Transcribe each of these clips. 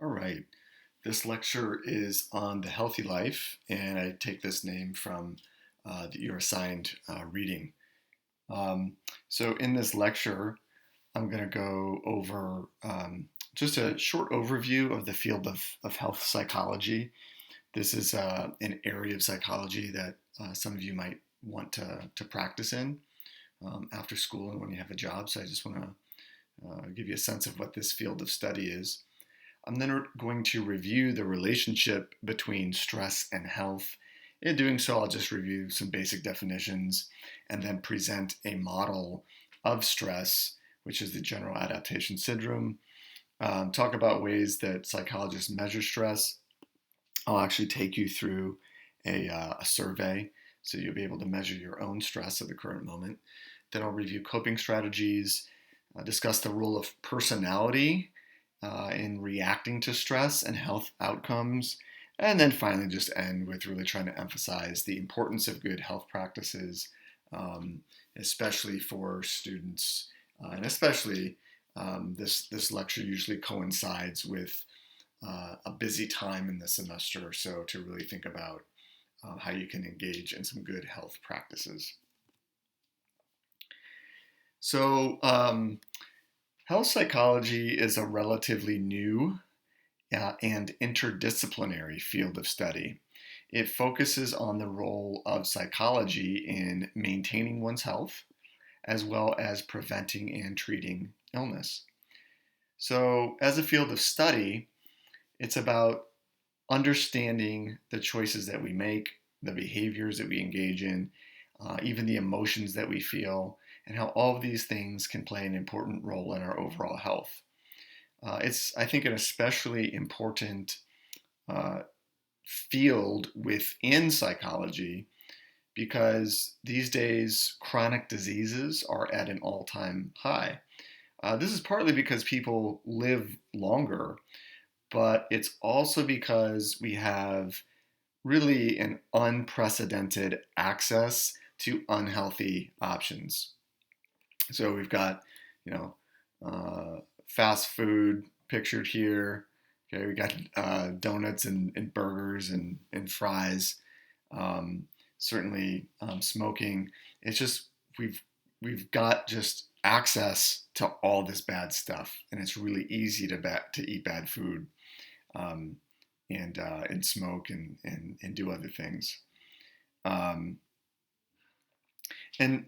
All right. This lecture is on the healthy life, and I take this name from your assigned reading. Um, so, in this lecture, I'm going to go over just a short overview of the field of health psychology. This is an area of psychology that some of you might want to practice in after school and when you have a job. So, I just want to give you a sense of what this field of study is. I'm then going to review the relationship between stress and health. In doing so, I'll just review some basic definitions and then present a model of stress, which is the general adaptation syndrome. Talk about ways that psychologists measure stress. I'll actually take you through a survey so you'll be able to measure your own stress at the current moment. Then I'll review coping strategies, discuss the role of personality in reacting to stress and health outcomes. And then finally, just end with really trying to emphasize the importance of good health practices, especially for students. And especially this lecture usually coincides with a busy time in the semester. So to really think about how you can engage in some good health practices. So, health psychology is a relatively new and interdisciplinary field of study. It focuses on the role of psychology in maintaining one's health, as well as preventing and treating illness. So, as a field of study, it's about understanding the choices that we make, the behaviors that we engage in, even the emotions that we feel, and how all of these things can play an important role in our overall health. It's, I think, an especially important field within psychology because these days chronic diseases are at an all-time high. This is partly because people live longer, but it's also because we have really an unprecedented access to unhealthy options. So we've got, you know, fast food pictured here. Okay, we got donuts and burgers and fries. Certainly smoking. It's just we've got just access to all this bad stuff, and it's really easy to eat bad food um, and smoke and do other things. Um, and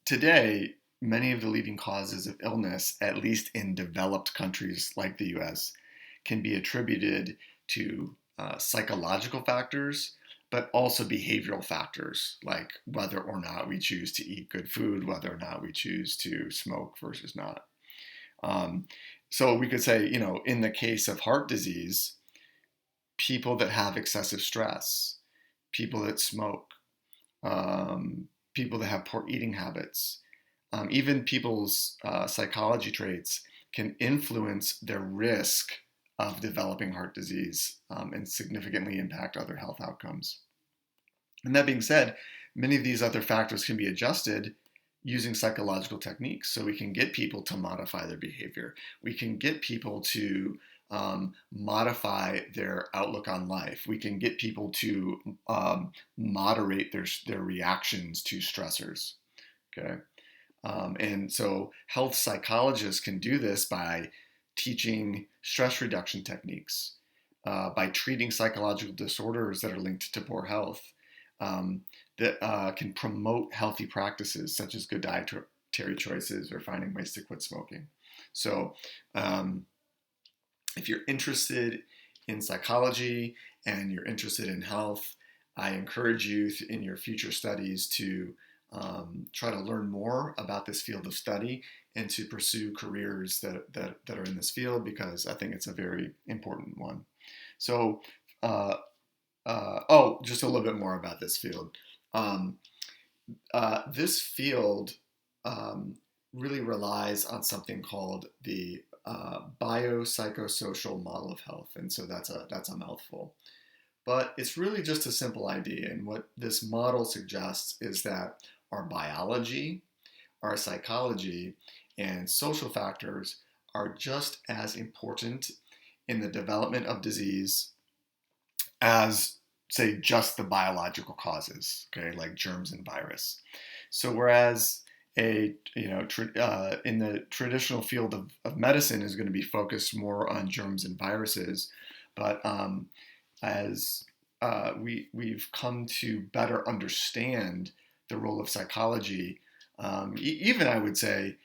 today, many of the leading causes of illness, at least in developed countries like the US, can be attributed to psychological factors, but also behavioral factors, like whether or not we choose to eat good food, whether or not we choose to smoke versus not. Um, so we could say, in the case of heart disease, people that have excessive stress, people that smoke, people that have poor eating habits, even people's psychology traits can influence their risk of developing heart disease and significantly impact other health outcomes. And that being said, many of these other factors can be adjusted using psychological techniques. So we can get people to modify their behavior. We can get people to modify their outlook on life. We can get people to moderate their reactions to stressors. Okay. And so health psychologists can do this by teaching stress reduction techniques, by treating psychological disorders that are linked to poor health, that can promote healthy practices such as good dietary choices or finding ways to quit smoking. So if you're interested in psychology and you're interested in health, I encourage you in your future studies to try to learn more about this field of study and to pursue careers that are in this field, because I think it's a very important one. So, just a little bit more about this field. This field really relies on something called the Biopsychosocial Model of Health, and so that's a mouthful. But it's really just a simple idea, and what this model suggests is that our biology, our psychology, and social factors are just as important in the development of disease as, say, just the biological causes, okay, like germs and virus. So whereas in the traditional field of medicine is going to be focused more on germs and viruses, but as we've come to better understand the role of psychology, even I would say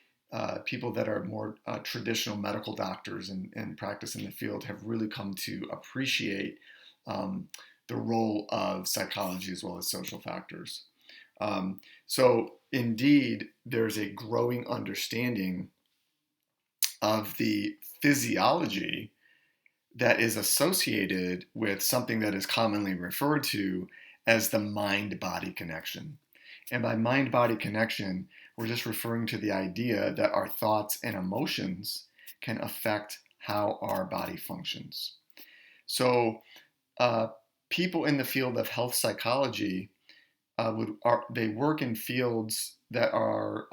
people that are more traditional medical doctors and practice in the field have really come to appreciate the role of psychology as well as social factors. So indeed, there's a growing understanding of the physiology that is associated with something that is commonly referred to as the mind-body connection. And by mind-body connection, we're just referring to the idea that our thoughts and emotions can affect how our body functions. So people in the field of health psychology they work in fields that are,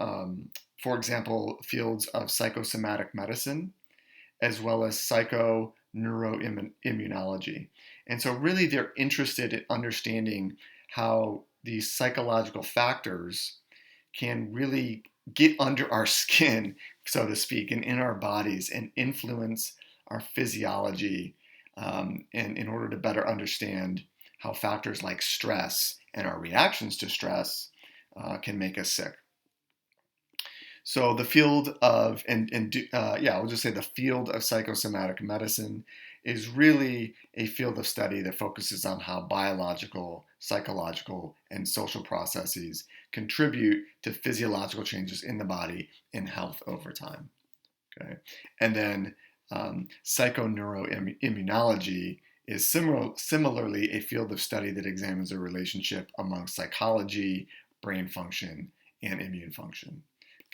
for example, fields of psychosomatic medicine, as well as psychoneuroimmunology. And so really they're interested in understanding how these psychological factors can really get under our skin, so to speak, and in our bodies and influence our physiology, and in order to better understand how factors like stress and our reactions to stress can make us sick. So the field of, I'll just say the field of psychosomatic medicine is really a field of study that focuses on how biological, psychological, and social processes contribute to physiological changes in the body and health over time. Okay, and then psychoneuroimmunology is similarly a field of study that examines the relationship among psychology, brain function, and immune function.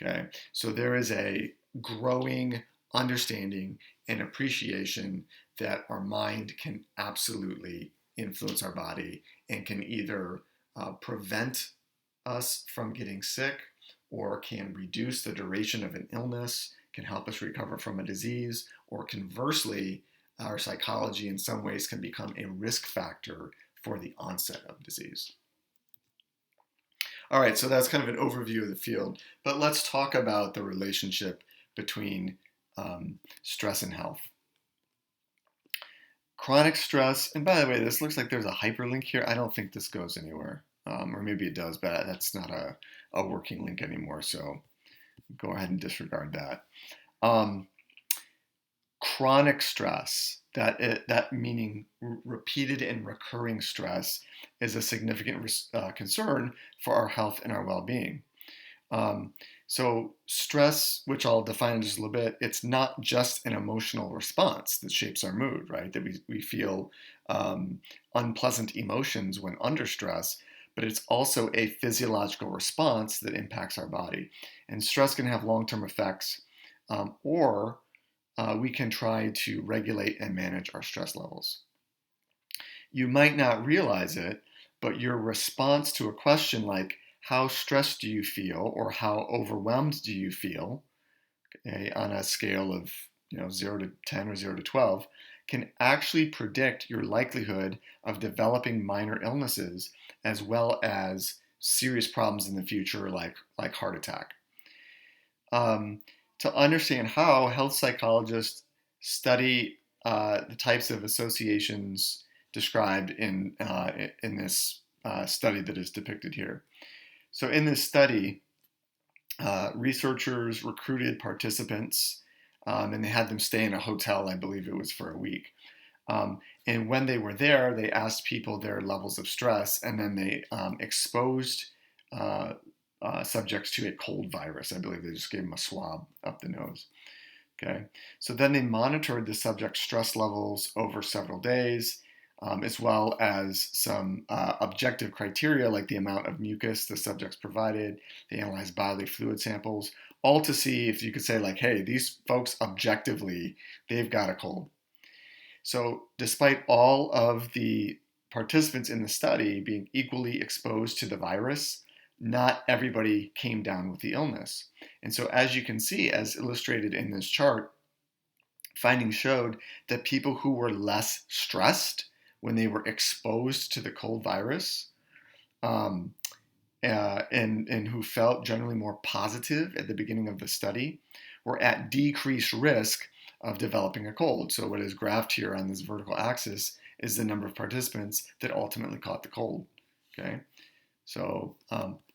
Okay, so there is a growing understanding and appreciation that our mind can absolutely influence our body and can either prevent us from getting sick or can reduce the duration of an illness, can help us recover from a disease, or conversely, our psychology in some ways can become a risk factor for the onset of disease. All right, so that's kind of an overview of the field, but let's talk about the relationship between stress and health. Chronic stress, and by the way, this looks like there's a hyperlink here. I don't think this goes anywhere, or maybe it does, but that's not a working link anymore, so go ahead and disregard that. Chronic stress, that meaning repeated and recurring stress, is a significant concern for our health and our well-being. So stress, which I'll define in just a little bit, it's not just an emotional response that shapes our mood, right? That we feel unpleasant emotions when under stress, but it's also a physiological response that impacts our body. And stress can have long-term effects, or we can try to regulate and manage our stress levels. You might not realize it, but your response to a question like, how stressed do you feel, or how overwhelmed do you feel, okay, on a scale of 0 to 10 or 0 to 12, can actually predict your likelihood of developing minor illnesses as well as serious problems in the future like heart attack. To understand how, health psychologists study the types of associations described in this study that is depicted here. So in this study, researchers recruited participants and they had them stay in a hotel, I believe it was for a week. And when they were there, they asked people their levels of stress, and then they exposed subjects to a cold virus. I believe they just gave them a swab up the nose. Okay, so then they monitored the subject's stress levels over several days, as well as some objective criteria like the amount of mucus the subjects provided. They analyzed bodily fluid samples, all to see if you could say like, hey, these folks objectively, they've got a cold. So despite all of the participants in the study being equally exposed to the virus, not everybody came down with the illness. And so as you can see, as illustrated in this chart, Findings showed that people who were less stressed when they were exposed to the cold virus, um, and who felt generally more positive at the beginning of the study, were at decreased risk of developing a cold. So what is graphed here on this vertical axis is the number of participants that ultimately caught the cold. Okay, so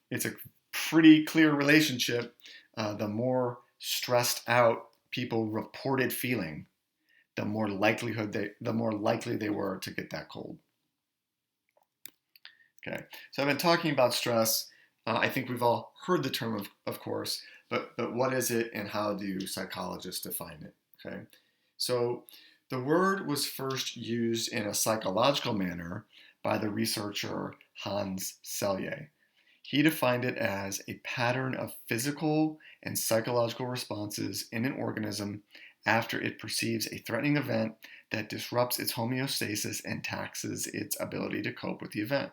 it's a pretty clear relationship. The more stressed out people reported feeling, the more likely they were to get that cold. Okay, so I've been talking about stress. I think we've all heard the term, of course, but what is it and how do psychologists define it? Okay, so the word was first used in a psychological manner by the researcher Hans Selye. He defined it as a pattern of physical and psychological responses in an organism after it perceives a threatening event that disrupts its homeostasis and taxes its ability to cope with the event.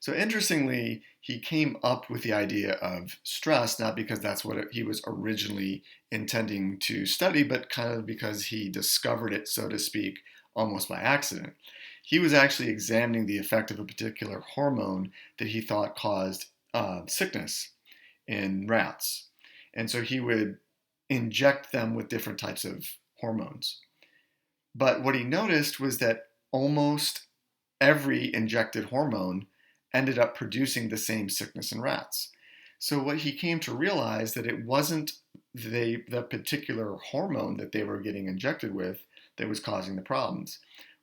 So interestingly, he came up with the idea of stress, not because that's what he was originally intending to study, but kind of because he discovered it, so to speak, almost by accident. He was actually examining the effect of a particular hormone that he thought caused sickness in rats. And so he would inject them with different types of hormones. But what he noticed was that almost every injected hormone ended up producing the same sickness in rats. So what he came to realize that it wasn't the particular hormone that they were getting injected with that was causing the problems.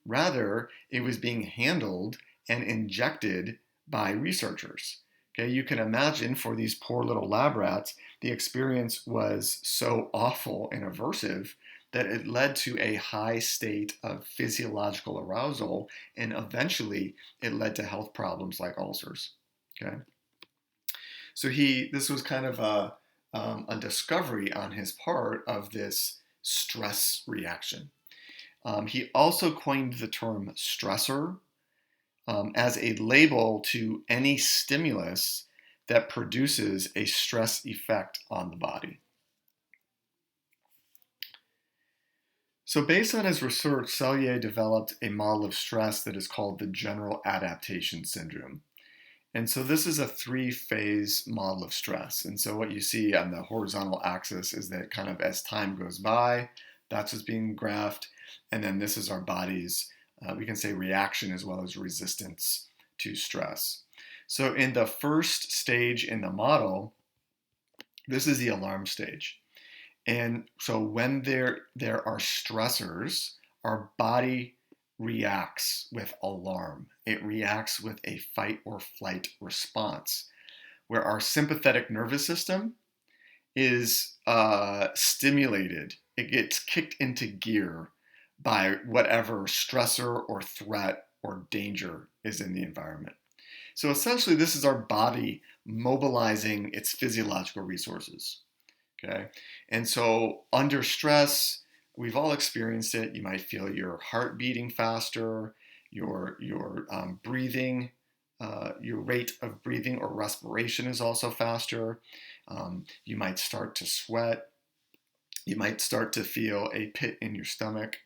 Rather, it was being handled and injected by researchers. Okay, you can imagine for these poor little lab rats, the experience was so awful and aversive that it led to a high state of physiological arousal, and eventually it led to health problems like ulcers. Okay, so this was kind of a discovery on his part of this stress reaction. He also coined the term stressor as a label to any stimulus that produces a stress effect on the body. So based on his research, Selye developed a model of stress that is called the general adaptation syndrome. And so this is a three-phase model of stress. And so what you see on the horizontal axis is that kind of as time goes by, that's what's being graphed. And then this is our body's, we can say reaction as well as resistance to stress. So in the first stage in the model, this is the alarm stage. And so when there are stressors, our body reacts with alarm. It reacts with a fight or flight response, where our sympathetic nervous system is stimulated. It gets kicked into gear by whatever stressor or threat or danger is in the environment. So essentially, this is our body mobilizing its physiological resources. Okay, and so under stress, we've all experienced it. You might feel your heart beating faster, your breathing, your rate of breathing or respiration is also faster. You might start to sweat. You might start to feel a pit in your stomach.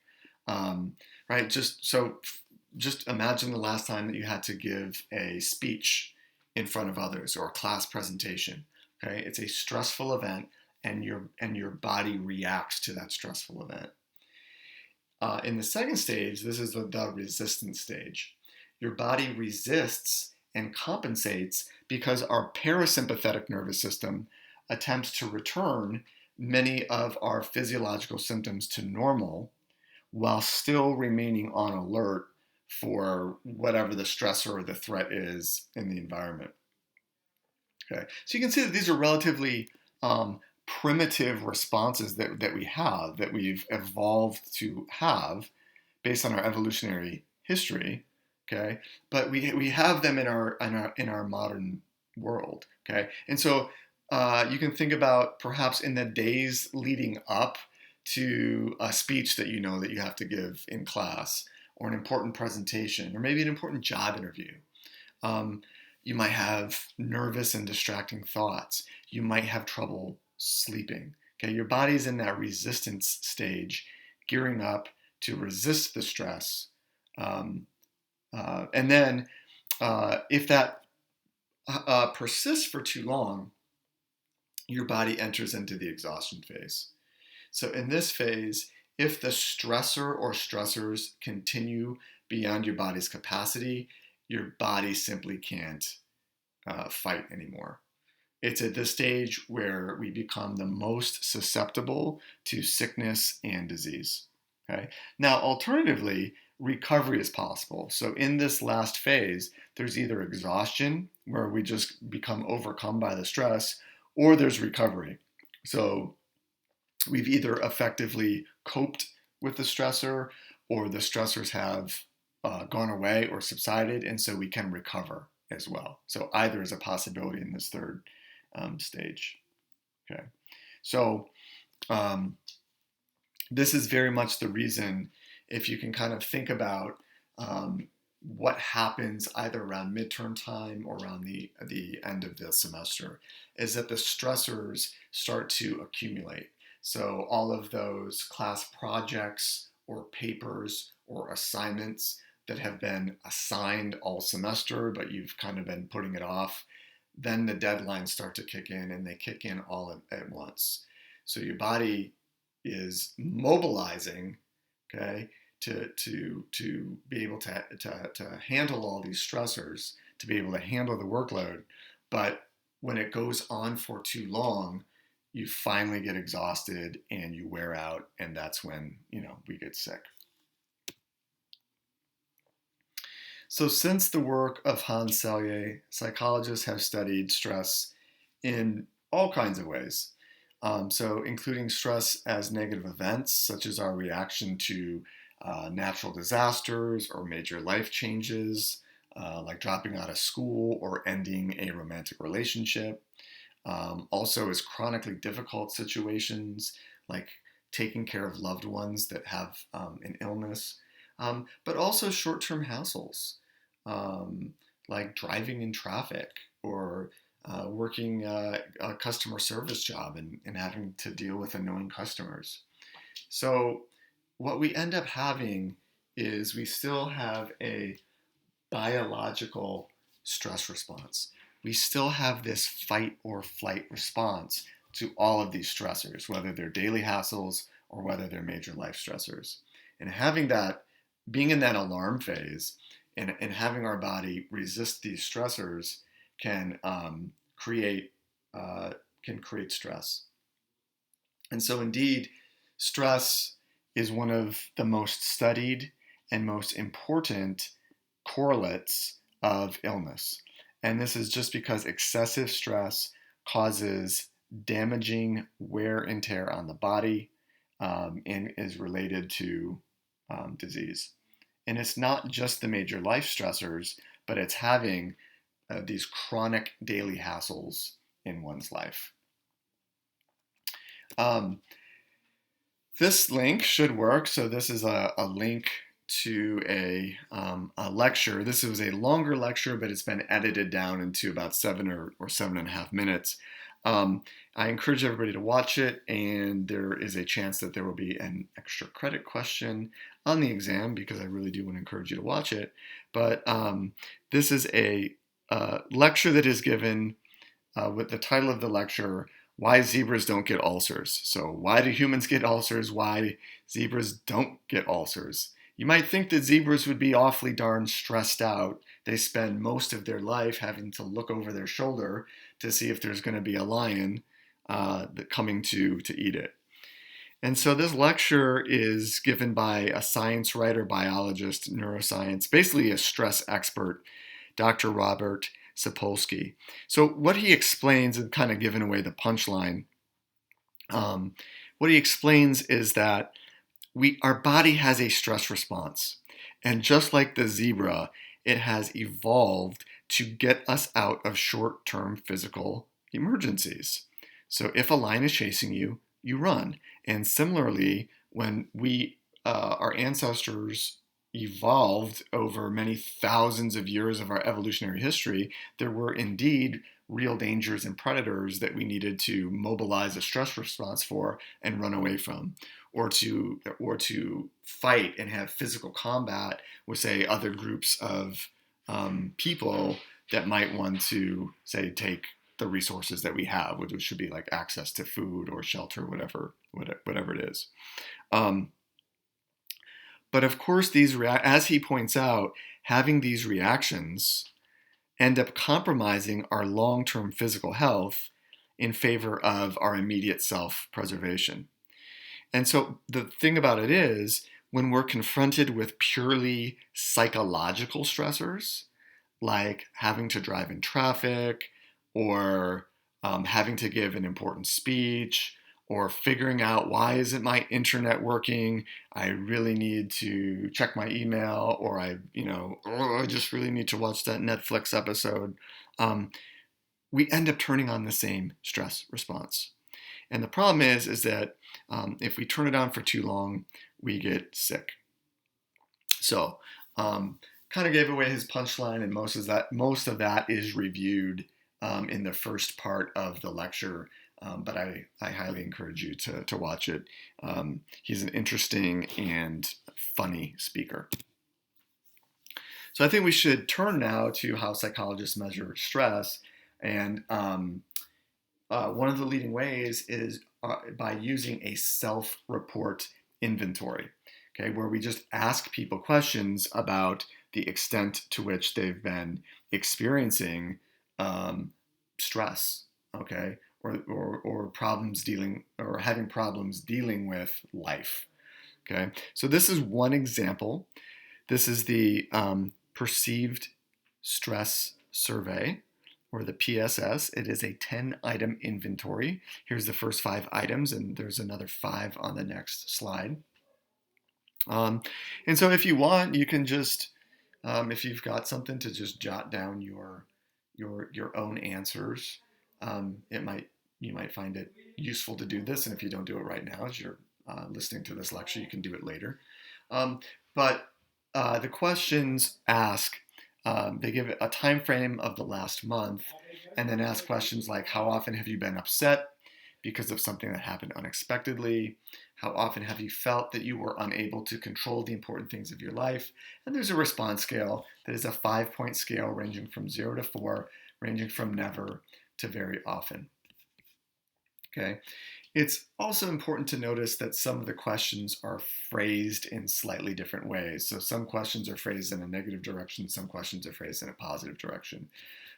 Right? Just imagine the last time that you had to give a speech in front of others or a class presentation. Okay, it's a stressful event. And your body reacts to that stressful event. In the second stage, this is the resistance stage. Your body resists and compensates because our parasympathetic nervous system attempts to return many of our physiological symptoms to normal while still remaining on alert for whatever the stressor or the threat is in the environment. Okay, so you can see that these are relatively primitive responses that we've evolved to have based on our evolutionary history. Okay, but we have them in our modern world. Okay, and so you can think about perhaps in the days leading up to a speech that you know that you have to give in class, or an important presentation, or maybe an important job interview. You might have nervous and distracting thoughts. You might have trouble sleeping. Okay, your body's in that resistance stage, gearing up to resist the stress. And then if that persists for too long, your body enters into the exhaustion phase. So in this phase, if the stressor or stressors continue beyond your body's capacity, your body simply can't fight anymore. It's at this stage where we become the most susceptible to sickness and disease. Okay? Now, alternatively, recovery is possible. So in this last phase, there's either exhaustion, where we just become overcome by the stress, or there's recovery. So we've either effectively coped with the stressor, or the stressors have gone away or subsided, and so we can recover as well. So either is a possibility in this third stage. Okay, so this is very much the reason, if you can kind of think about what happens either around midterm time or around the end of the semester, is that the stressors start to accumulate. So all of those class projects or papers or assignments that have been assigned all semester, but you've kind of been putting it off, then the deadlines start to kick in, and they kick in all at once. So your body is mobilizing, okay, to be able to handle all these stressors, to be able to handle the workload. But when it goes on for too long, you finally get exhausted and you wear out, and that's when, we get sick. So since the work of Hans Selye, psychologists have studied stress in all kinds of ways. So including stress as negative events, such as our reaction to natural disasters or major life changes, like dropping out of school or ending a romantic relationship. Also as chronically difficult situations, like taking care of loved ones that have an illness, but also short-term hassles, like driving in traffic or working a customer service job and having to deal with annoying customers. So what we end up having is we still have a biological stress response. We still have this fight or flight response to all of these stressors, whether they're daily hassles or whether they're major life stressors. And having that, being in that alarm phase and having our body resist these stressors can create stress. And so indeed, stress is one of the most studied and most important correlates of illness. And this is just because excessive stress causes damaging wear and tear on the body and is related to disease. And it's not just the major life stressors, but it's having these chronic daily hassles in one's life. This link should work. So this is a link to a lecture. This was a longer lecture, but it's been edited down into about 7 or 7.5 minutes. I encourage everybody to watch it, and there is a chance that there will be an extra credit question on the exam, because I really do want to encourage you to watch it. But this is a lecture that is given with the title of the lecture, Why Zebras Don't Get Ulcers. So why do humans get ulcers? Why zebras don't get ulcers? You might think that zebras would be awfully darn stressed out. They spend most of their life having to look over their shoulder to see if there's going to be a lion coming to eat it. And so this lecture is given by a science writer, biologist, neuroscience, basically a stress expert, Dr. Robert Sapolsky. So what he explains, and kind of giving away the punchline, what he explains is that our body has a stress response. And just like the zebra, it has evolved to get us out of short-term physical emergencies. So if a lion is chasing you, you run. And similarly, when our ancestors evolved over many thousands of years of our evolutionary history, there were indeed real dangers and predators that we needed to mobilize a stress response for and run away from, or to fight and have physical combat with, say, other groups of people that might want to, say, take the resources that we have, which should be like access to food or shelter, whatever it is. But of course, as he points out, having these reactions end up compromising our long-term physical health in favor of our immediate self-preservation. And so the thing about it is, when we're confronted with purely psychological stressors, like having to drive in traffic, or having to give an important speech, or figuring out, why isn't my internet working? I really need to check my email, or I just really need to watch that Netflix episode. We end up turning on the same stress response. And the problem is that if we turn it on for too long, we get sick. So kind of gave away his punchline, and most of that is reviewed in the first part of the lecture. But I highly encourage you to watch it. He's an interesting and funny speaker. So I think we should turn now to how psychologists measure stress. And one of the leading ways is by using a self-report inventory, okay, where we just ask people questions about the extent to which they've been experiencing stress, okay, or having problems dealing with life. Okay, so this is one example. This is the Perceived Stress Survey, or the PSS. It is a 10-item inventory. Here's the first 5 items, and there's another 5 on the next slide. And so if you want, you can just, if you've got something, to just jot down your own answers. You might find it useful to do this, and if you don't do it right now, as you're listening to this lecture, you can do it later. But the questions ask, they give a time frame of the last month, and then ask questions like, how often have you been upset because of something that happened unexpectedly? How often have you felt that you were unable to control the important things of your life? And there's a response scale that is a 5-point scale ranging from 0 to 4, ranging from never to very often. Okay. It's also important to notice that some of the questions are phrased in slightly different ways. So some questions are phrased in a negative direction, some questions are phrased in a positive direction.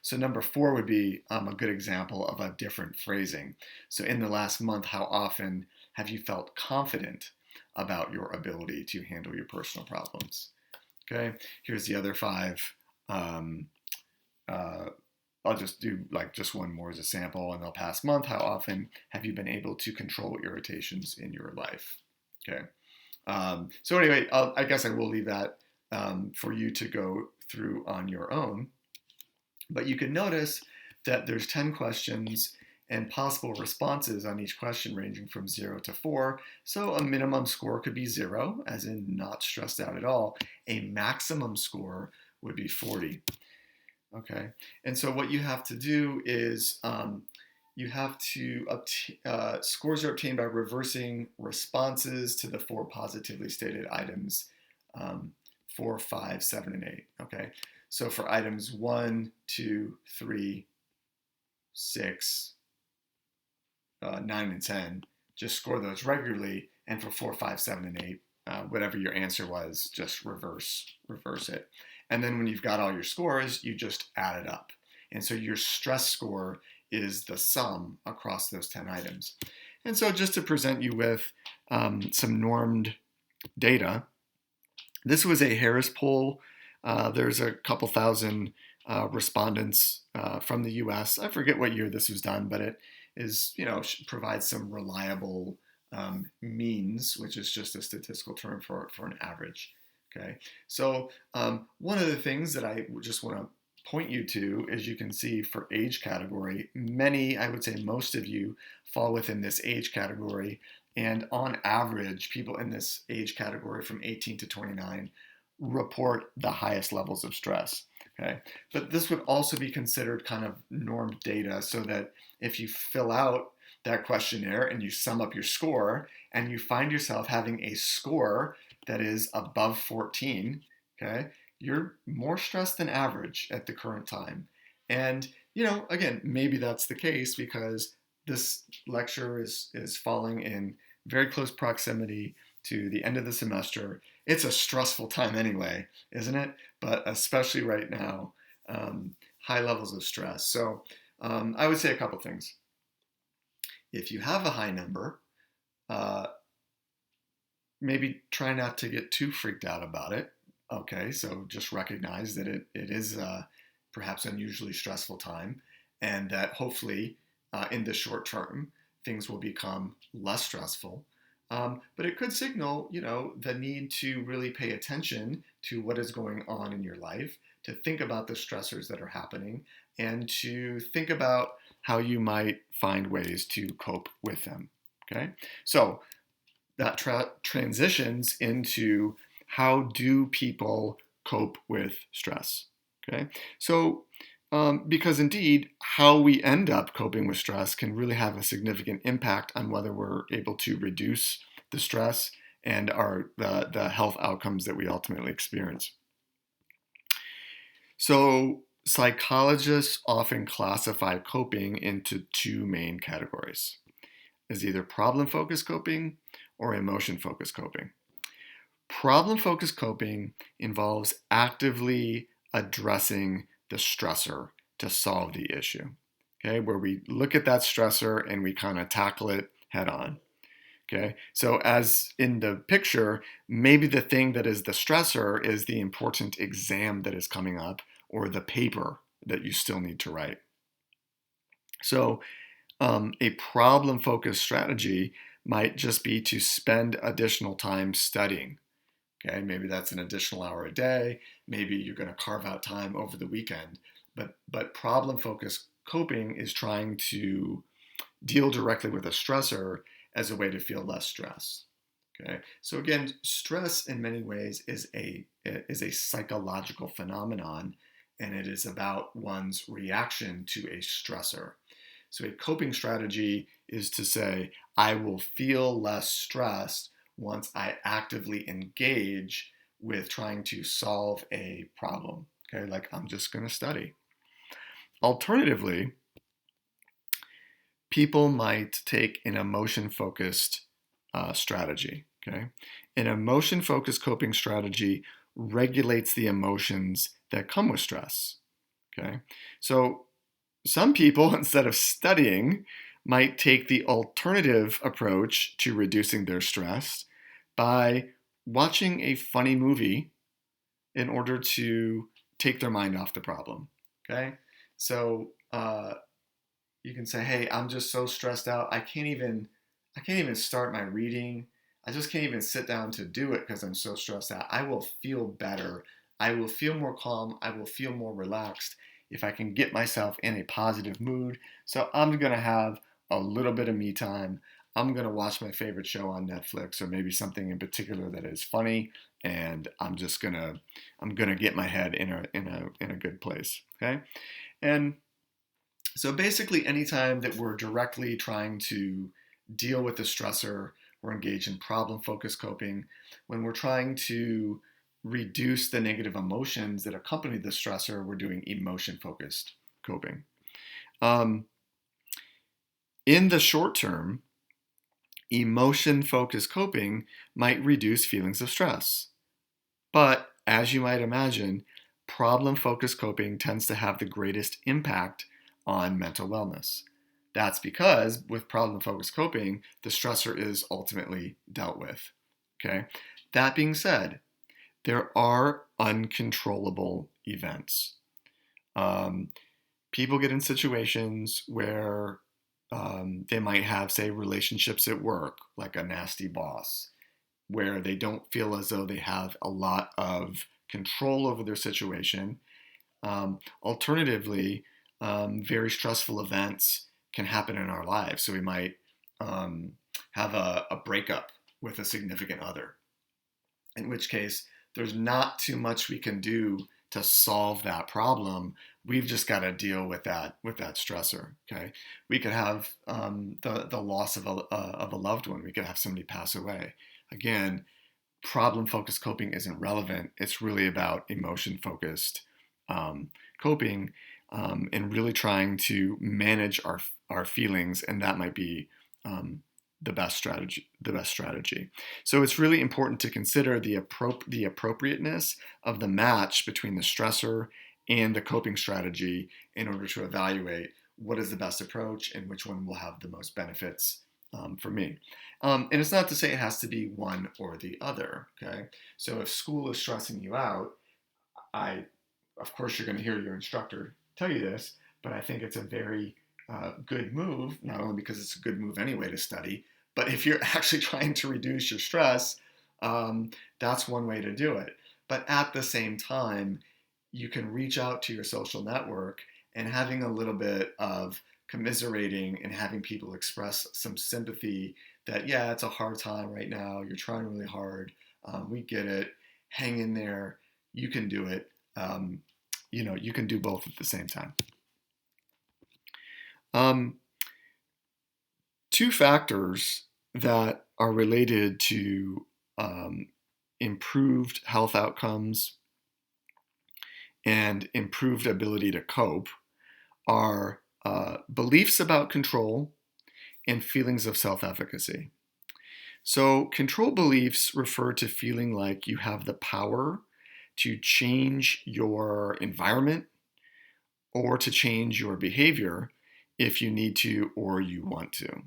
So number 4 would be a good example of a different phrasing. So in the last month, how often have you felt confident about your ability to handle your personal problems? Okay, here's the other 5. I'll just do just one more as a sample. In the past month, how often have you been able to control irritations in your life? Okay. So anyway, I guess I will leave that for you to go through on your own. But you can notice that there's 10 questions and possible responses on each question ranging from 0 to 4. So a minimum score could be 0, as in not stressed out at all. A maximum score would be 40. Okay, and so what you have to do is you have to scores are obtained by reversing responses to the 4 positively stated items, 4, 5, 7, and 8. Okay, so for items 1, 2, 3, 6, 9, and 10, just score those regularly, and for 4, 5, 7, and 8, whatever your answer was, just reverse it. And then when you've got all your scores, you just add it up. And so your stress score is the sum across those 10 items. And so just to present you with some normed data, this was a Harris poll. There's a couple thousand respondents from the US. I forget what year this was done, but it is, provides some reliable means, which is just a statistical term for an average. Okay, so one of the things that I just want to point you to, as you can see, for age category, I would say most of you fall within this age category, and on average, people in this age category from 18 to 29 report the highest levels of stress. Okay, but this would also be considered kind of normed data, so that if you fill out that questionnaire and you sum up your score and you find yourself having a score that is above 14, okay, you're more stressed than average at the current time. And, again, maybe that's the case because this lecture is falling in very close proximity to the end of the semester. It's a stressful time anyway, isn't it? But especially right now, high levels of stress. So I would say a couple things. If you have a high number, uh, maybe try not to get too freaked out about it. Okay, so just recognize that it is perhaps unusually stressful time, and that hopefully in the short term things will become less stressful. But it could signal, the need to really pay attention to what is going on in your life, to think about the stressors that are happening, and to think about how you might find ways to cope with them. Okay, so that transitions into how do people cope with stress. Okay, so because indeed how we end up coping with stress can really have a significant impact on whether we're able to reduce the stress and the health outcomes that we ultimately experience. So psychologists often classify coping into two main categories, as either problem-focused coping or emotion-focused coping. Problem-focused coping involves actively addressing the stressor to solve the issue, okay, where we look at that stressor and we kind of tackle it head on. Okay, so as in the picture, maybe the thing that is the stressor is the important exam that is coming up or the paper that you still need to write. So a problem-focused strategy might just be to spend additional time studying. Okay, maybe that's an additional hour a day. Maybe you're going to carve out time over the weekend. But problem-focused coping is trying to deal directly with a stressor as a way to feel less stress. Okay, so again, stress in many ways is a psychological phenomenon, and it is about one's reaction to a stressor. So a coping strategy is to say, I will feel less stressed once I actively engage with trying to solve a problem. Okay, like I'm just going to study. Alternatively, people might take an emotion-focused strategy. Okay, an emotion-focused coping strategy regulates the emotions that come with stress. Okay, so some people, instead of studying, might take the alternative approach to reducing their stress by watching a funny movie in order to take their mind off the problem. Okay, so you can say, "Hey, I'm just so stressed out. I can't even start my reading. I just can't even sit down to do it because I'm so stressed out. I will feel better. I will feel more calm. I will feel more relaxed if I can get myself in a positive mood. So I'm going to have a little bit of me time. I'm going to watch my favorite show on Netflix, or maybe something in particular that is funny, and I'm going to get my head in a good place." Okay? And so basically anytime that we're directly trying to deal with the stressor, we're engaged in problem-focused coping. When we're trying to reduce the negative emotions that accompany the stressor, we're doing emotion-focused coping. In the short term, emotion-focused coping might reduce feelings of stress. But as you might imagine, problem-focused coping tends to have the greatest impact on mental wellness. That's because with problem-focused coping, the stressor is ultimately dealt with. Okay? That being said, there are uncontrollable events. People get in situations where they might have, say, relationships at work, like a nasty boss, where they don't feel as though they have a lot of control over their situation. Alternatively, very stressful events can happen in our lives. So we might have a breakup with a significant other, in which case there's not too much we can do to solve that problem. We've just got to deal with that stressor. Okay, we could have the loss of a loved one. We could have somebody pass away. Again, problem-focused coping isn't relevant. It's really about emotion-focused coping, and really trying to manage our feelings, and that might be the best strategy. So it's really important to consider the appropriateness of the match between the stressor and the coping strategy in order to evaluate what is the best approach and which one will have the most benefits for me. And it's not to say it has to be one or the other. Okay, so if school is stressing you out, of course, you're going to hear your instructor tell you this, but I think it's a very good move, not only because it's a good move anyway to study, but if you're actually trying to reduce your stress, that's one way to do it. But at the same time, you can reach out to your social network, and having a little bit of commiserating and having people express some sympathy that, yeah, it's a hard time right now, you're trying really hard, we get it, hang in there, you can do it. You can do both at the same time. Two factors that are related to improved health outcomes and improved ability to cope are beliefs about control and feelings of self-efficacy. So control beliefs refer to feeling like you have the power to change your environment or to change your behavior if you need to or you want to.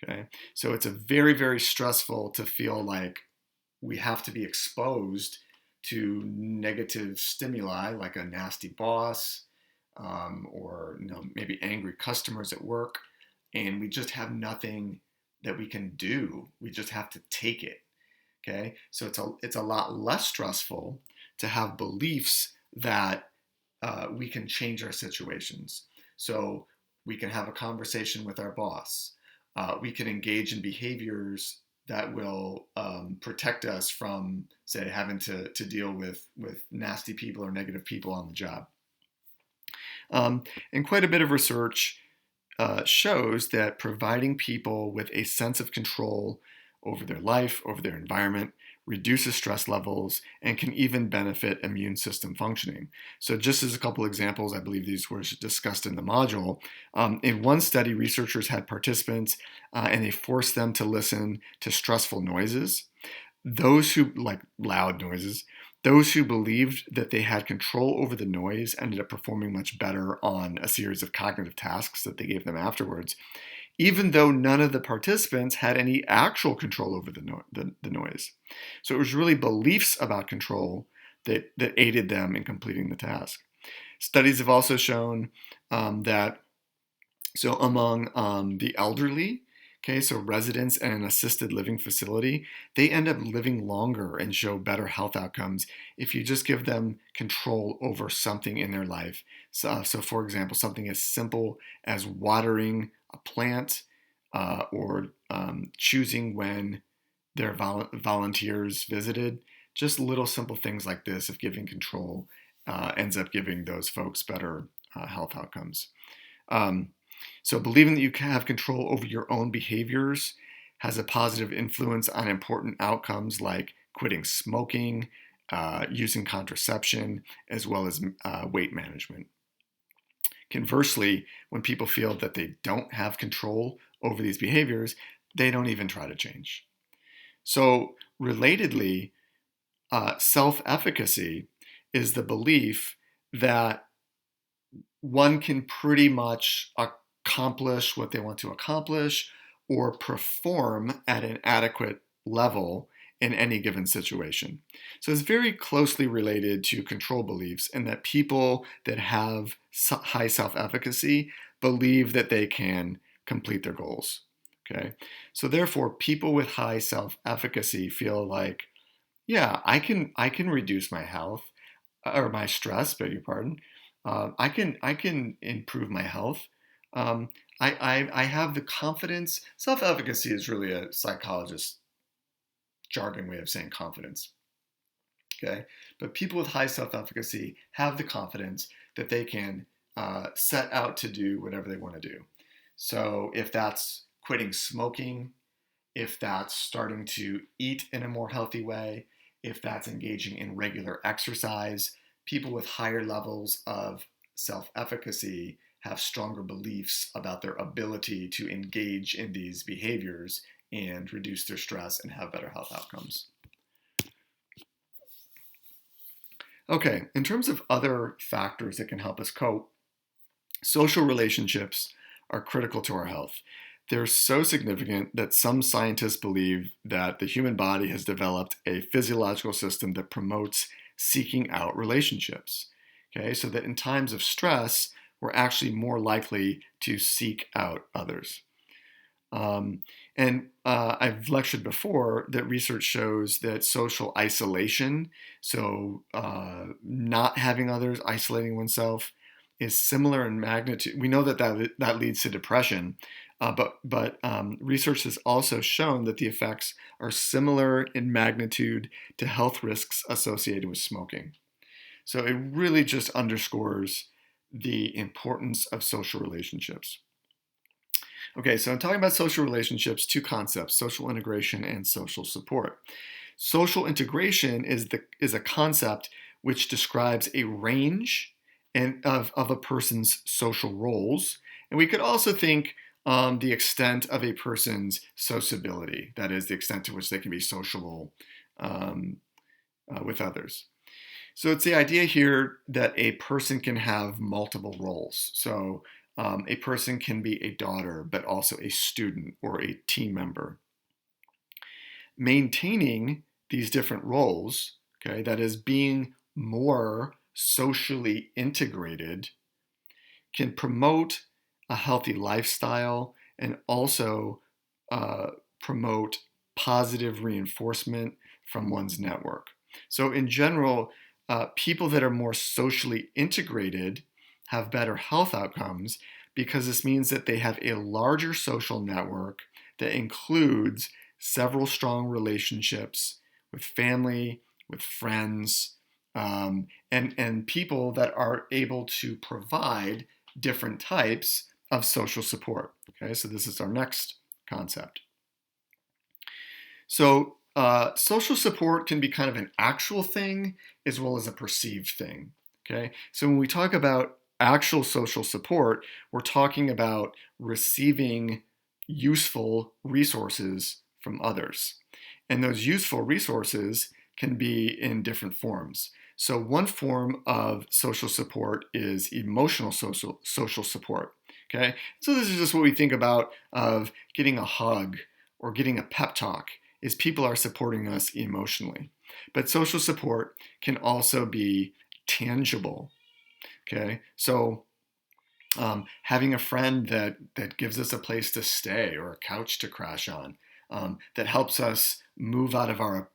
Okay, so it's a very, very stressful to feel like we have to be exposed to negative stimuli like a nasty boss, or maybe angry customers at work, and we just have nothing that we can do. We just have to take it. Okay, so it's a lot less stressful to have beliefs that we can change our situations. So we can have a conversation with our boss. We can engage in behaviors that will protect us from, say, having to deal with nasty people or negative people on the job. And quite a bit of research shows that providing people with a sense of control over their life, over their environment, reduces stress levels, and can even benefit immune system functioning. So just as a couple examples, I believe these were discussed in the module. In one study, researchers had participants and they forced them to listen to stressful noises. Those who, like loud noises, those who believed that they had control over the noise ended up performing much better on a series of cognitive tasks that they gave them afterwards, even though none of the participants had any actual control over the noise. So it was really beliefs about control that aided them in completing the task. Studies have also shown that among the elderly, okay, so residents in an assisted living facility, they end up living longer and show better health outcomes if you just give them control over something in their life. So for example, something as simple as watering a plant or choosing when their volunteers visited. Just little simple things like this of giving control ends up giving those folks better health outcomes. So believing that you can have control over your own behaviors has a positive influence on important outcomes like quitting smoking, using contraception, as well as weight management. Conversely, when people feel that they don't have control over these behaviors, they don't even try to change. So relatedly, self-efficacy is the belief that one can pretty much accomplish what they want to accomplish or perform at an adequate level in any given situation. So it's very closely related to control beliefs, in that people that have high self-efficacy believe that they can complete their goals. Okay, so therefore, people with high self-efficacy feel like, yeah, I can reduce my health or my stress. Beg your pardon. I can improve my health. I have the confidence. Self-efficacy is really a psychologist's jargon way of saying confidence. Okay, but people with high self-efficacy have the confidence that they can set out to do whatever they want to do. So if that's quitting smoking, if that's starting to eat in a more healthy way, if that's engaging in regular exercise, people with higher levels of self-efficacy have stronger beliefs about their ability to engage in these behaviors and reduce their stress and have better health outcomes. Okay, in terms of other factors that can help us cope, social relationships are critical to our health. They're so significant that some scientists believe that the human body has developed a physiological system that promotes seeking out relationships. Okay, so that in times of stress, we're actually more likely to seek out others. I've lectured before that research shows that social isolation, so not having others, isolating oneself, is similar in magnitude. We know that leads to depression, but research has also shown that the effects are similar in magnitude to health risks associated with smoking. So it really just underscores the importance of social relationships. Okay, so I'm talking about social relationships, two concepts, social integration and social support. Social integration is a concept which describes a range of a person's social roles. And we could also think the extent of a person's sociability, that is, the extent to which they can be sociable with others. So it's the idea here that a person can have multiple roles. So a person can be a daughter, but also a student or a team member. Maintaining these different roles, okay, that is, being more socially integrated, can promote a healthy lifestyle and also promote positive reinforcement from one's network. So in general, people that are more socially integrated have better health outcomes because this means that they have a larger social network that includes several strong relationships with family, with friends, and people that are able to provide different types of social support. Okay, so this is our next concept. So social support can be kind of an actual thing as well as a perceived thing. Okay, so when we talk about actual social support, we're talking about receiving useful resources from others. And those useful resources can be in different forms. So one form of social support is emotional social support. Okay, so this is just what we think about of getting a hug or getting a pep talk, is people are supporting us emotionally. But social support can also be tangible. Okay, so having a friend that gives us a place to stay or a couch to crash on, that helps us move out of our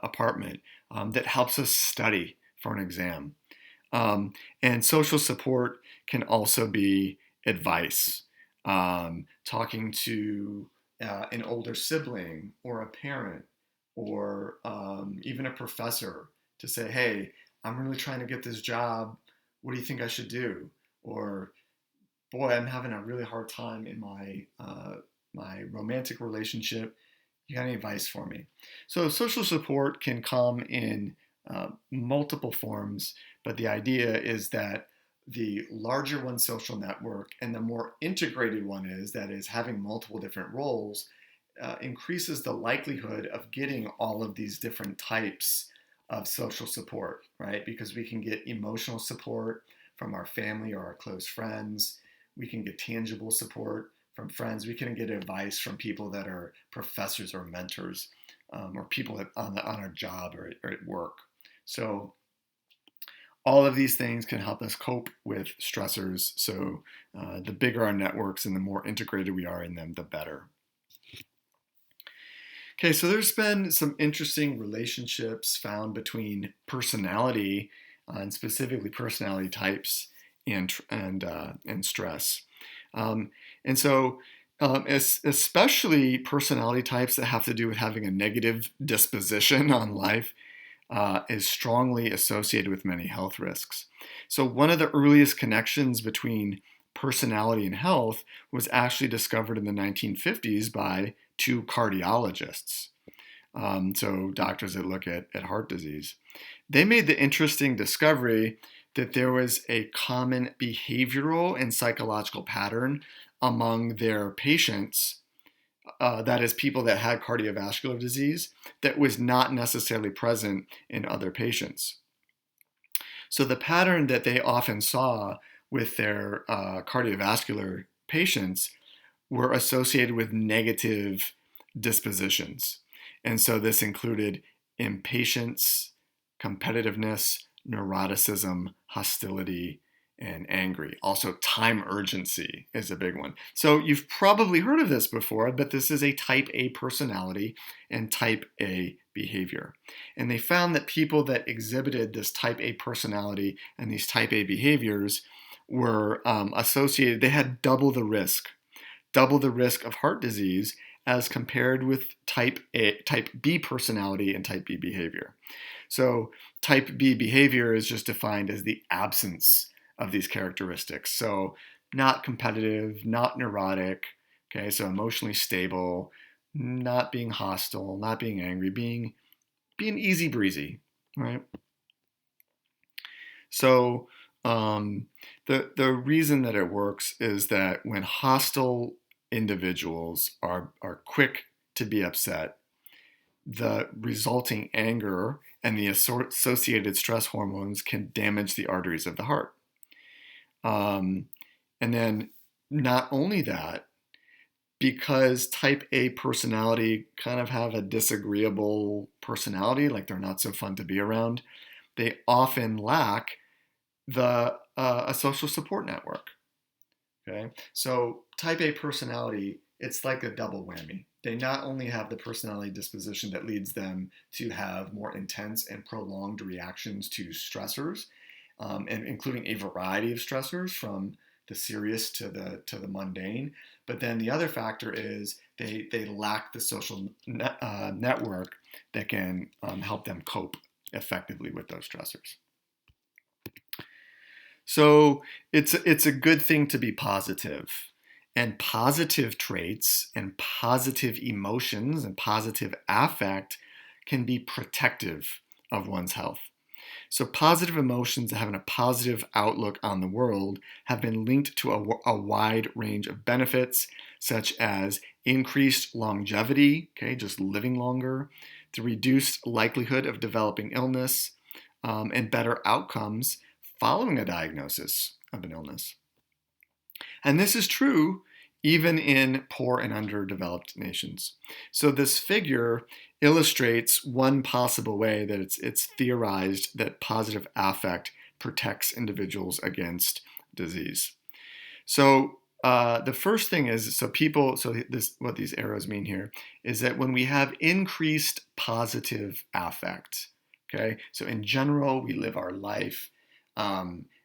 apartment, that helps us study for an exam. And social support can also be advice, talking to an older sibling or a parent or even a professor to say, hey, I'm really trying to get this job. What do you think I should do? Or, boy, I'm having a really hard time in my romantic relationship. You got any advice for me? So social support can come in multiple forms, but the idea is that the larger one's social network and the more integrated one is, that is having multiple different roles, increases the likelihood of getting all of these different types of social support, right? Because we can get emotional support from our family or our close friends. We can get tangible support from friends. We can get advice from people that are professors or mentors, or people on our job or at work. So all of these things can help us cope with stressors. So the bigger our networks and the more integrated we are in them, the better. Okay, so there's been some interesting relationships found between personality, and specifically personality types, and stress. Especially personality types that have to do with having a negative disposition on life, is strongly associated with many health risks. So one of the earliest connections between personality and health was actually discovered in the 1950s by two cardiologists. So doctors that look at heart disease. They made the interesting discovery that there was a common behavioral and psychological pattern among their patients, that is, people that had cardiovascular disease, that was not necessarily present in other patients. So the pattern that they often saw with their cardiovascular patients were associated with negative dispositions. And so this included impatience, competitiveness, neuroticism, hostility, and angry. Also, time urgency is a big one. So you've probably heard of this before, but this is a type A personality and type A behavior. And they found that people that exhibited this type A personality and these type A behaviors were associated, they had double the risk of heart disease as compared with type B personality and type B behavior. So type B behavior is just defined as the absence of these characteristics. So not competitive, not neurotic, okay, so emotionally stable, not being hostile, not being angry, being easy breezy, right? So the reason that it works is that when hostile individuals are quick to be upset, the resulting anger and the associated stress hormones can damage the arteries of the heart. And then not only that, because type A personality kind of have a disagreeable personality, like they're not so fun to be around, they often lack a social support network. Okay, so type A personality, it's like a double whammy. They not only have the personality disposition that leads them to have more intense and prolonged reactions to stressors, and including a variety of stressors from the serious to the mundane. But then the other factor is they lack the social network that can help them cope effectively with those stressors. So it's a good thing to be positive. And positive traits and positive emotions and positive affect can be protective of one's health. So positive emotions and having a positive outlook on the world have been linked to a wide range of benefits, such as increased longevity, okay, just living longer, the reduced likelihood of developing illness, and better outcomes following a diagnosis of an illness. And this is true even in poor and underdeveloped nations. So this figure illustrates one possible way that it's theorized that positive affect protects individuals against disease. So the first thing is, what these arrows mean here is that when we have increased positive affect, okay, so in general, we live our life,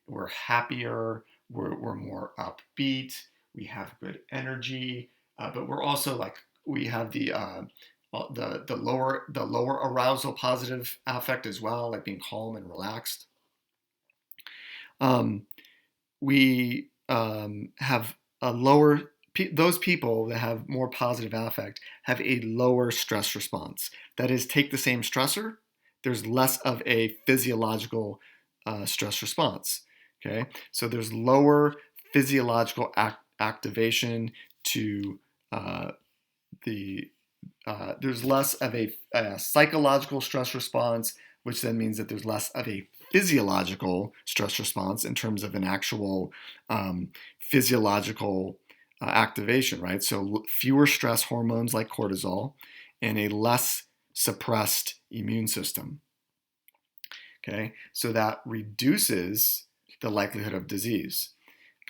we're happier, we're more upbeat, we have good energy, but we're also we have the lower arousal positive affect as well, like being calm and relaxed. We have a lower, those people that have more positive affect have a lower stress response. That is, take the same stressor, there's less of a physiological stress response. Okay, so there's lower physiological activation to there's less of a psychological stress response, which then means that there's less of a physiological stress response in terms of an actual physiological activation, right? So fewer stress hormones like cortisol and a less suppressed immune system. Okay, so that reduces the likelihood of disease.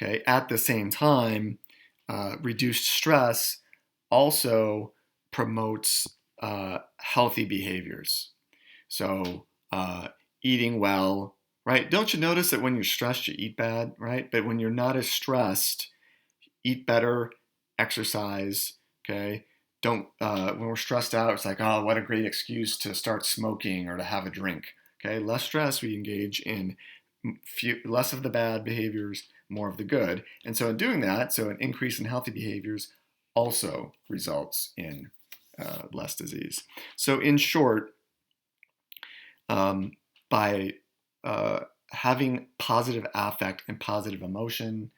Okay, at the same time, reduced stress also promotes healthy behaviors. So eating well, right? Don't you notice that when you're stressed, you eat bad, right? But when you're not as stressed, eat better, exercise, okay? don't when we're stressed out, it's like, oh, what a great excuse to start smoking or to have a drink. Okay, less stress, we engage in less of the bad behaviors, more of the good. And so in doing that, so an increase in healthy behaviors also results in less disease. So in short, by having positive affect and positive emotion,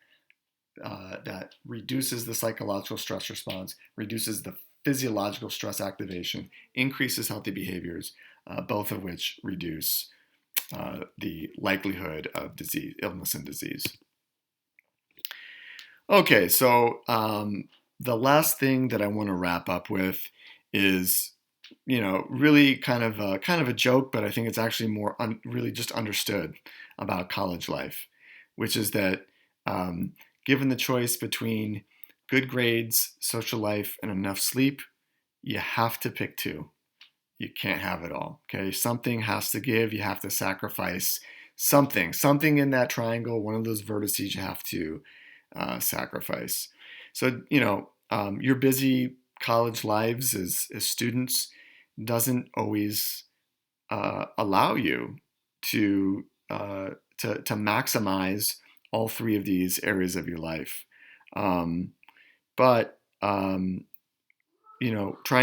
that reduces the psychological stress response, reduces the physiological stress activation, increases healthy behaviors, both of which reduce the likelihood of disease, illness and disease. Okay, so the last thing that I want to wrap up with is, really kind of a joke, but I think it's actually more really just understood about college life, which is that given the choice between good grades, social life, and enough sleep, you have to pick two. You can't have it all. Okay, something has to give. You have to sacrifice something in that triangle. One of those vertices you have to sacrifice. So your busy college lives as students doesn't always allow you to maximize all three of these areas of your life. But trying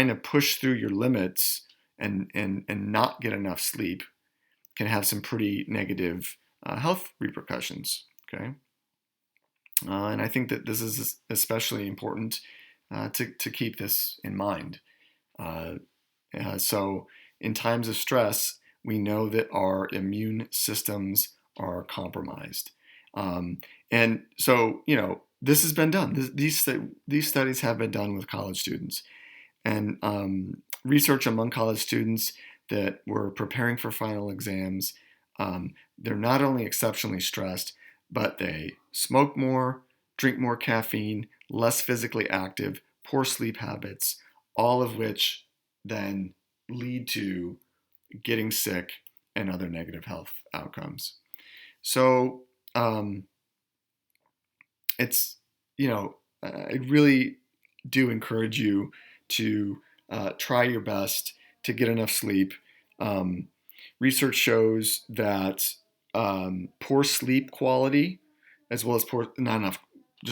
to push through your limits and not get enough sleep can have some pretty negative health repercussions. Okay, and I think that this is especially important to keep this in mind. So in times of stress, we know that our immune systems are compromised. And so, this has been done. These studies have been done with college students. And research among college students that were preparing for final exams, they're not only exceptionally stressed, but they smoke more, drink more caffeine, less physically active, poor sleep habits, all of which then lead to getting sick and other negative health outcomes. So it's, I really do encourage you to try your best to get enough sleep. Research shows that poor sleep quality, as well as not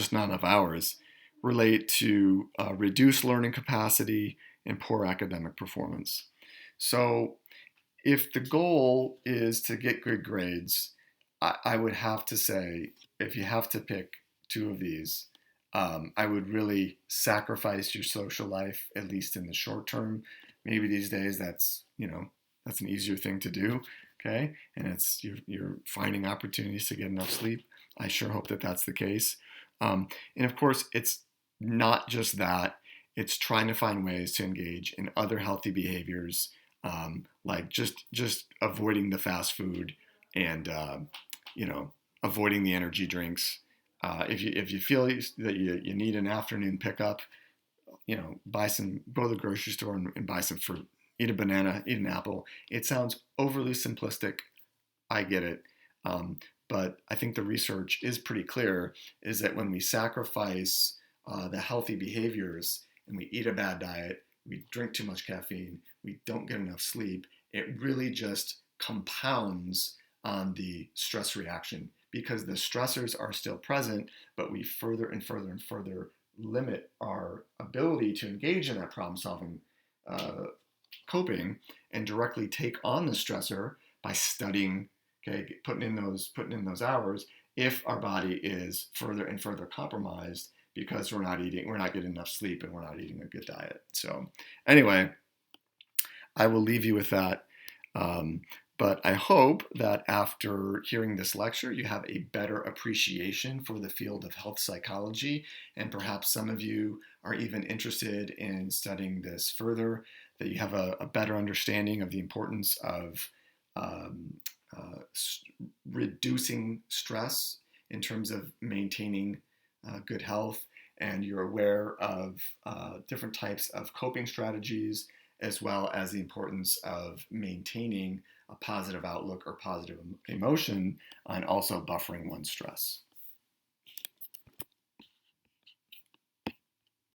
enough hours, relate to reduced learning capacity and poor academic performance. So if the goal is to get good grades, I would have to say, if you have to pick two of these, I would really sacrifice your social life, at least in the short term. Maybe these days that's an easier thing to do. Okay, and it's you're finding opportunities to get enough sleep. I sure hope that that's the case. And of course, it's not just that. It's trying to find ways to engage in other healthy behaviors, like just avoiding the fast food and avoiding the energy drinks. If you feel that you need an afternoon pickup, go to the grocery store and buy some fruit. Eat a banana, eat an apple. It sounds overly simplistic. I get it. But I think the research is pretty clear, is that when we sacrifice the healthy behaviors and we eat a bad diet, we drink too much caffeine, we don't get enough sleep, it really just compounds on the stress reaction, because the stressors are still present, but we further and further and further limit our ability to engage in that problem solving coping and directly take on the stressor by studying, okay, putting in those hours, if our body is further and further compromised because we're not getting enough sleep and we're not eating a good diet. So anyway, I will leave you with that. But I hope that after hearing this lecture, you have a better appreciation for the field of health psychology, and perhaps some of you are even interested in studying this further, that you have a better understanding of the importance of reducing stress in terms of maintaining good health, and you're aware of different types of coping strategies, as well as the importance of maintaining a positive outlook or positive emotion, and also buffering one's stress.